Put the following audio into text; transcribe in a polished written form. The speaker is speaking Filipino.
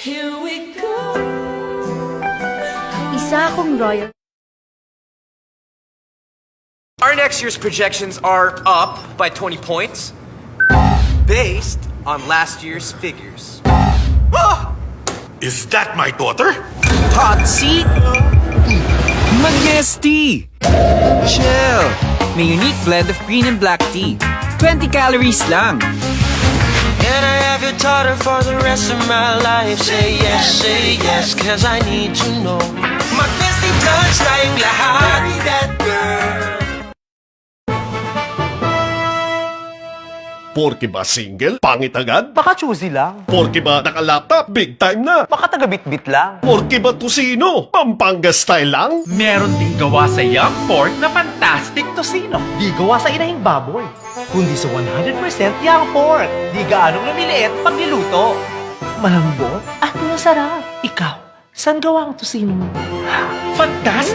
Here we go. Isa akong royal. Our next year's projections are up by 20 points based on last year's figures. Is that my daughter? Hot seat? Majesty! Chill! May unique blend of green and black tea. 20 calories lang. Can I have your daughter for the rest of my life? Say yes, cause I need to know. Majesty touch tayong lahat. Marry that girl. Porke ba single? Pangit agad? Baka choosy lang. Porke ba naka-laptop? Big time na. Baka taga-bit-bit lang. Porke ba tusino? Pampanga style lang? Meron ding gawa sa young pork na fantastic tocino. Di gawa sa inahing baboy, kundi sa 100% young pork. Di gaanong lumiliit pag niluto. Malambot at masarap. Ikaw, saan gawa ang tosino mo? Fantastic